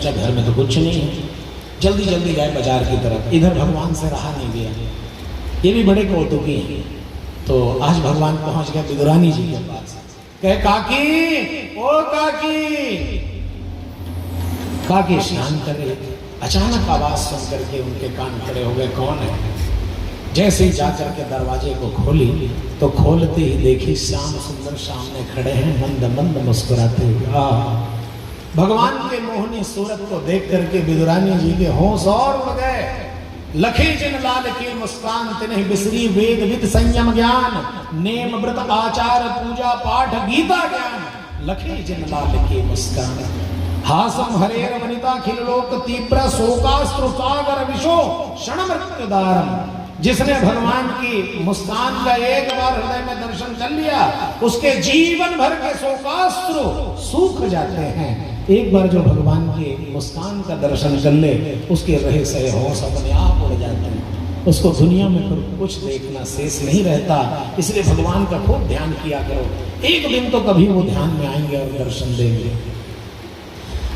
सोचा घर में तो कुछ नहीं है, जल्दी जल्दी गए बाजार की तरफ। इधर भगवान से रहा नहीं गया, ये भी बड़े कौतुकी हैं। तो आज भगवान पहुंच गए विदुरानी जी के पास। कहे काकी, ओ काकी। काकी स्नान कर रहे थे, अचानक आवाज सुन करके उनके कान खड़े हो गए, कौन है? जैसे ही जाकर के दरवाजे को खोली तो खोलते ही देखी श्याम सुंदर सामने खड़े हैं, मंद मंद मुस्कुराते हुए। भगवान के मोहनी सूरत को देख करके विदुरानी जी के होश और उड़ गए। लखे जिन लाल की मुस्कान तिन्ह बिसरी वेद विद संयम ज्ञान, नेम व्रत आचार पूजा पाठ गीता ज्ञान। लखे जिन लाल की मुस्कान हासम हरेर वनिता खिल लोक तीव्र शोकास्त्र सागर विशो क्षण मृत्युदारम। जिसने भगवान की मुस्कान का एक बार हृदय में दर्शन कर लिया, उसके जीवन भर के शोकास्त्र सूख जाते हैं। एक बार जो भगवान की मुस्कान का दर्शन कर ले, उसके रहे सहे होश अपने आप उड़ जाते हैं। उसको दुनिया में कुछ देखना शेष नहीं रहता। इसलिए भगवान का खूब ध्यान किया करो, एक दिन तो कभी वो ध्यान में आएंगे और दर्शन देंगे।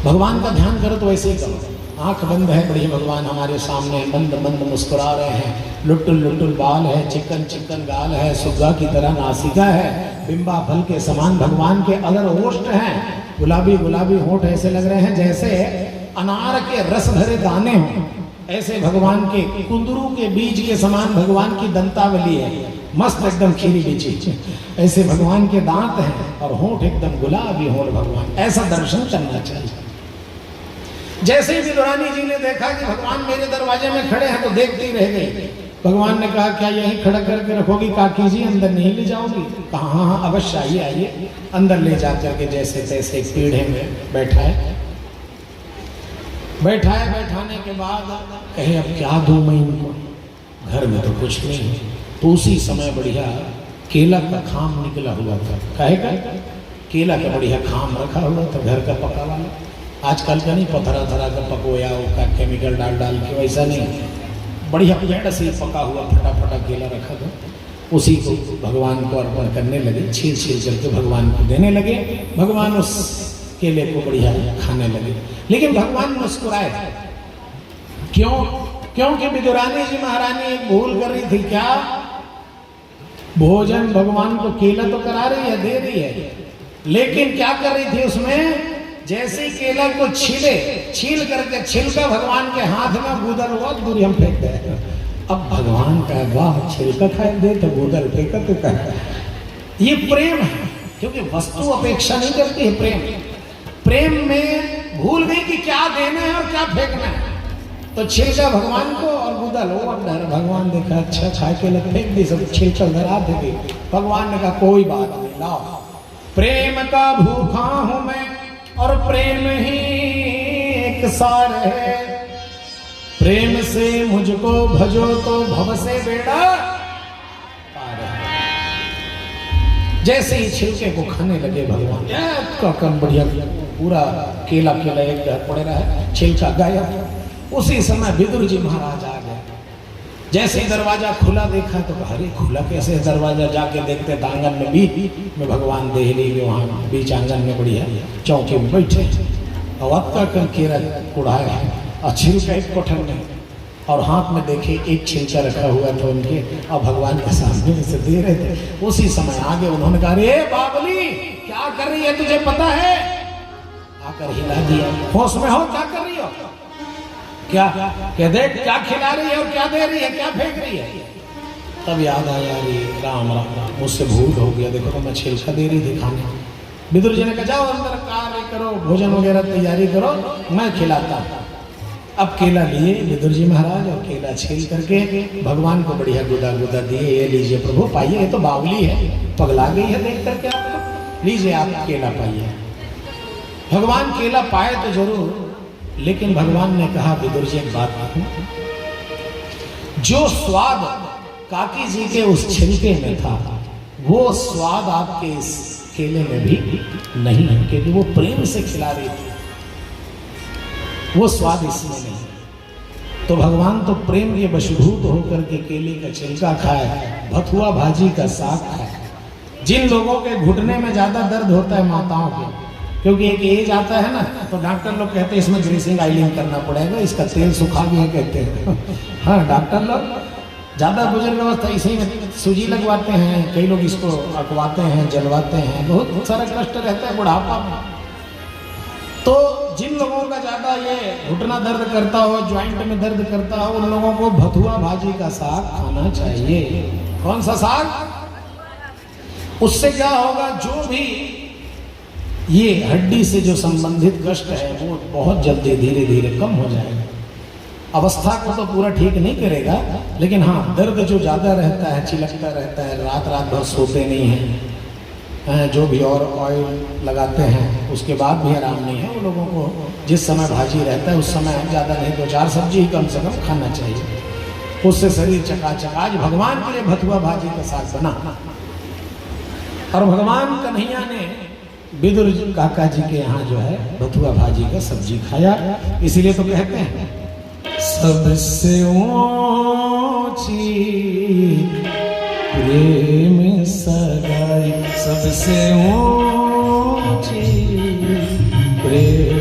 भगवान का ध्यान करो तो ऐसे ही करो, आंख बंद है, बढ़िया भगवान हमारे सामने मंद मंद मुस्कुरा रहे हैं। लुटुल लुटुल बाल है, चिकन चिकन गाल है, सुग्गा की तरह नासिका है, बिंबा फल के समान भगवान के अगर ओष्ठ हैं, गुलाबी गुलाबी होंठ ऐसे लग रहे हैं जैसे अनार के रस भरे दाने हों। ऐसे भगवान के कुंदरू के बीज के समान भगवान की दंतावली है, मस्त एकदम खीरी बीची। ऐसे भगवान के दांत हैं और होंठ एकदम गुलाबी होंठ भगवान, ऐसा दर्शन करना चाहिए। जैसे ही विदुरानी जी ने देखा कि भगवान मेरे दरवाजे में खड़े हैं तो देखती रह गई। भगवान ने कहा क्या यहीं खड़ा करके रखोगी काकी जी, अंदर नहीं ले जाओगी? कहा हाँ अवश्य आइए आइए। अंदर ले जा करके जैसे तैसे पीढ़े में बैठाए। बैठाने के बाद कहे अब क्या दूं मैं इनको, घर में तो कुछ नहीं है। तो उसी समय बढ़िया केला का खाम निकला हुआ था। कहेगा केला का बढ़िया खाम रखा हुआ था, घर का पका वाला। आजकल का नहीं पथरा थरा का पकोया का केमिकल डाल डाल के, वैसा नहीं, बढ़िया पेड़ से पका हुआ फटा फटा केला रखा था। उसी को भगवान को अर्पण करने लगे, छील छील करके भगवान को देने लगे। भगवान उस केले को बढ़िया खाने लगे, लेकिन भगवान मुस्कुराए। क्यों? क्योंकि विदुरानी जी महारानी एक भूल कर रही थी। क्या? भोजन भगवान को केला तो करा रही है, दे रही है, लेकिन क्या कर रही थी उसमें? जैसे ही केला को छील करके छिलका भगवान के हाथ में गूदल हुआ, दूरी हम फेंक दे। अब भगवान का वाह छिलका खाए दे तो गूदल फेंका तो कहता है। ये प्रेम है, क्योंकि वस्तु अपेक्षा नहीं करती है प्रेम। प्रेम में भूल गई कि क्या देना है और क्या फेंकना है, तो छिलका भगवान को और गूदल वो अंदर। भगवान देखा अच्छा खा के लग फेंक दी, सब छिलका धरा दे। भगवान ने कहा कोई बात नहीं, लाओ। प्रेम का भूखा हूं मैं और प्रेम ही एक सार है। प्रेम से मुझको भजो तो भव से बेड़ा पार है। जैसे ही छिलके को खाने लगे भगवान, का कम बढ़िया पूरा केला केला एक घर पड़े रहा, छिलका गायब। उसी समय विदुर जी महाराज आ गए। जैसे ही दरवाजा खुला देखा तो अरे खुला कैसे? दरवाजा जाके देखते तो आंगन में बीच में भगवान देहली के वहाँ बीच आंगन में बढ़िया चौके में बैठे और अब तक केरा कुढ़ाया और छिलका एक कोठन में, और हाथ में देखे एक छिलका रखा हुआ था उनके, और भगवान के सामने से दे रहे थे। उसी समय आगे उन्होंने कहा रे बाबली क्या कर रही है, तुझे पता है? आकर हिला दिया। होश में हो? क्या कर रही हो? क्या देख क्या खिला रही है और क्या दे रही है, क्या फेंक रही है? तब याद आया अरे राम राम मुझसे भूल हो गया, देखो तो मैं छिलका दे रही थी खाने। विदुर जी ने कहा जाओ अंदर कार्य करो, भोजन वगैरह तैयारी करो, मैं खिलाता। अब केला लिए विदुर जी महाराज और केला छील करके भगवान को बढ़िया गुदा गुदा दिए। ये लीजिए प्रभु पाइए, ये तो बावली है, पगला गई है देख करके आपको, लीजिए आप केला पाइए। भगवान केला पाए तो जरूर, लेकिन भगवान ने कहा विदुर जी एक बात कहूं, जो स्वाद काकी जी के उस छिलके में था वो स्वाद आपके इस केले में भी नहीं है, क्योंकि वो प्रेम से खिला रही थी, वो स्वाद इसमें नहीं। तो भगवान तो प्रेम के वशीभूत होकर के केले का छिलका खाए, भथुआ भाजी का साग खाए। जिन लोगों के घुटने में ज्यादा दर्द होता है माताओं के, क्योंकि एक एज आता है ना, तो डॉक्टर लोग कहते हैं इसमें ग्रीसिंग आयलिंग करना पड़ेगा, इसका तेल सुखा गया कहते हैं। हाँ, डॉक्टर लोग ज़्यादा बुजुर्ग अवस्था इसी में सूजी लगवाते हैं, कई लोग इसको अकवाते हैं, जलवाते हैं, बहुत सारा कष्ट रहता है बुढ़ापा में। तो जिन लोगों का ज़्यादा ये घुटना दर्द करता हो, ज्वाइंट में दर्द करता हो, उन लोगों को भथुआ भाजी का साग खाना चाहिए। कौन सा साग? उससे क्या होगा, जो भी ये हड्डी से जो संबंधित कष्ट है वो बहुत जल्दी धीरे धीरे कम हो जाएगा। अवस्था को तो पूरा ठीक नहीं करेगा, लेकिन हाँ, दर्द जो ज़्यादा रहता है, चिलकता रहता है, रात रात भर सोते नहीं हैं, जो भी और ऑयल लगाते हैं उसके बाद भी आराम नहीं है, वो लोगों को जिस समय भाजी रहता है उस समय ज़्यादा नहीं 2-4 सब्जी ही कम से कम खाना चाहिए, उससे शरीर चकाचक। आज भगवान के लिए भथुआ भाजी का साग बना, और भगवान कन्हैया ने विदुर काका जी के यहाँ जो है भथुआ भाजी का सब्जी खाया। इसीलिए तो कहते हैं सबसे ऊंची प्रेम सगाई, सबसे ऊंची प्रेम